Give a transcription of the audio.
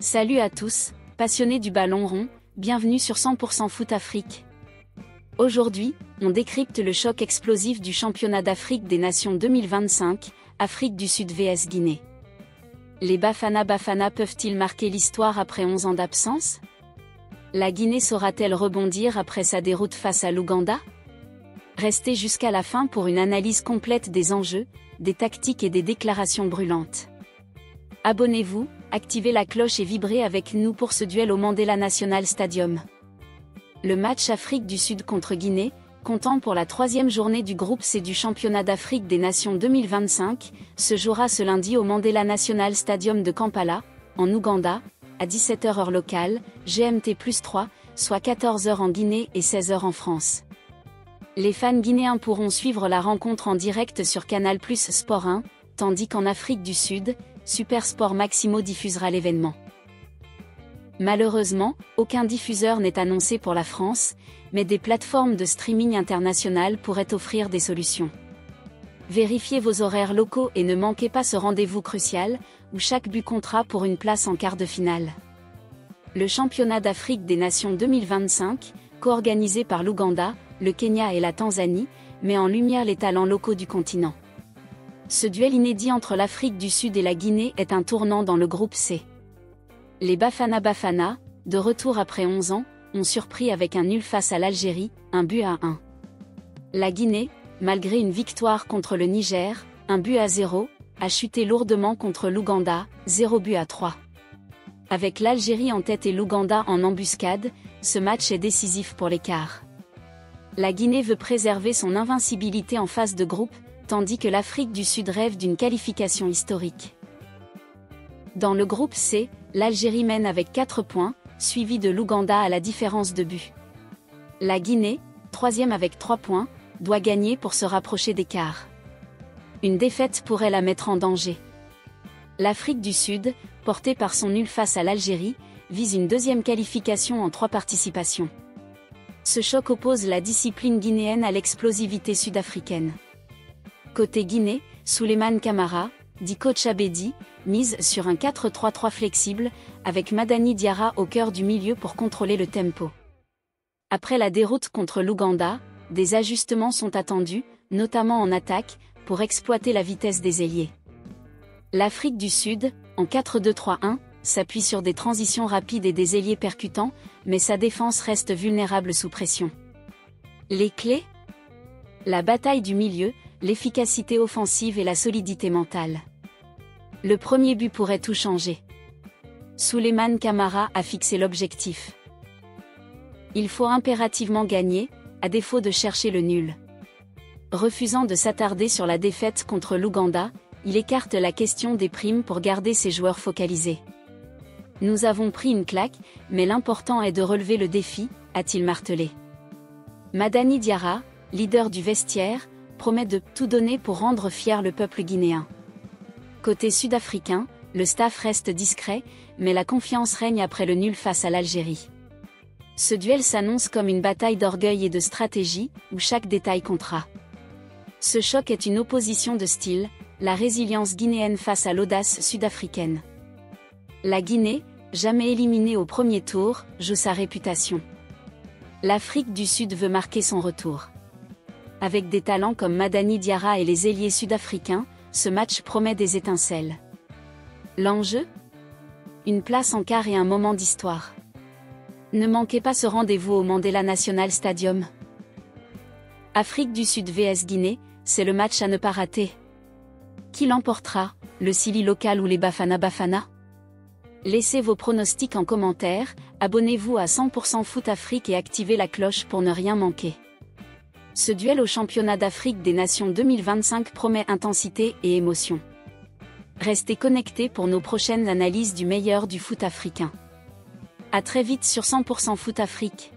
Salut à tous, passionnés du ballon rond, bienvenue sur 100% Foot Afrique. Aujourd'hui, on décrypte le choc explosif du championnat d'Afrique des Nations 2025, Afrique du Sud vs Guinée. Les Bafana peuvent-ils marquer l'histoire après 11 ans d'absence? La Guinée saura-t-elle rebondir après sa déroute face à l'Ouganda? Restez jusqu'à la fin pour une analyse complète des enjeux, des tactiques et des déclarations brûlantes. Abonnez-vous, activez la cloche et vibrez avec nous pour ce duel au Mandela National Stadium. Le match Afrique du Sud contre Guinée, comptant pour la 3e journée du groupe C du championnat d'Afrique des Nations 2025, se jouera ce lundi au Mandela National Stadium de Kampala, en Ouganda, à 17h heure locale, GMT+3, soit 14h en Guinée et 16h en France. Les fans guinéens pourront suivre la rencontre en direct sur Canal+ Sport 1, tandis qu'en Afrique du Sud, Super Sport Maximo diffusera l'événement. Malheureusement, aucun diffuseur n'est annoncé pour la France, mais des plateformes de streaming internationales pourraient offrir des solutions. Vérifiez vos horaires locaux et ne manquez pas ce rendez-vous crucial, où chaque but comptera pour une place en quart de finale. Le championnat d'Afrique des Nations 2025, co-organisé par l'Ouganda, le Kenya et la Tanzanie, met en lumière les talents locaux du continent. Ce duel inédit entre l'Afrique du Sud et la Guinée est un tournant dans le groupe C. Les Bafana, de retour après 11 ans, ont surpris avec un nul face à l'Algérie, 1-1. La Guinée, malgré une victoire contre le Niger, 1-0, a chuté lourdement contre l'Ouganda, 0-3. Avec l'Algérie en tête et l'Ouganda en embuscade, ce match est décisif pour l'écart. La Guinée veut préserver son invincibilité en phase de groupe, tandis que l'Afrique du Sud rêve d'une qualification historique. Dans le groupe C, l'Algérie mène avec 4 points, suivi de l'Ouganda à la différence de but. La Guinée, 3e avec 3 points, doit gagner pour se rapprocher d'écart. Une défaite pourrait la mettre en danger. L'Afrique du Sud, portée par son nul face à l'Algérie, vise une 2e qualification en 3 participations. Ce choc oppose la discipline guinéenne à l'explosivité sud-africaine. Côté Guinée, Souleymane Camara, dit coach Abedi, mise sur un 4-3-3 flexible, avec Madani Diarra au cœur du milieu pour contrôler le tempo. Après la déroute contre l'Ouganda, des ajustements sont attendus, notamment en attaque, pour exploiter la vitesse des ailiers. L'Afrique du Sud, en 4-2-3-1, s'appuie sur des transitions rapides et des ailiers percutants, mais sa défense reste vulnérable sous pression. Les clés? La bataille du milieu, l'efficacité offensive et la solidité mentale. Le premier but pourrait tout changer. Souleymane Camara a fixé l'objectif. Il faut impérativement gagner, à défaut de chercher le nul. Refusant de s'attarder sur la défaite contre l'Ouganda, il écarte la question des primes pour garder ses joueurs focalisés. Nous avons pris une claque, mais l'important est de relever le défi, a-t-il martelé. Madani Diarra, leader du vestiaire, promet de tout donner pour rendre fier le peuple guinéen. Côté sud-africain, le staff reste discret, mais la confiance règne après le nul face à l'Algérie. Ce duel s'annonce comme une bataille d'orgueil et de stratégie, où chaque détail comptera. Ce choc est une opposition de style, la résilience guinéenne face à l'audace sud-africaine. La Guinée, jamais éliminée au premier tour, joue sa réputation. L'Afrique du Sud veut marquer son retour. Avec des talents comme Madani Diarra et les ailiers sud-africains, ce match promet des étincelles. L'enjeu? Une place en quart et un moment d'histoire. Ne manquez pas ce rendez-vous au Mandela National Stadium. Afrique du Sud vs Guinée, c'est le match à ne pas rater. Qui l'emportera, le Sili local ou les Bafana? Laissez vos pronostics en commentaire, abonnez-vous à 100% Foot Afrique et activez la cloche pour ne rien manquer. Ce duel au championnat d'Afrique des Nations 2025 promet intensité et émotion. Restez connectés pour nos prochaines analyses du meilleur du foot africain. À très vite sur 100% Foot Afrique.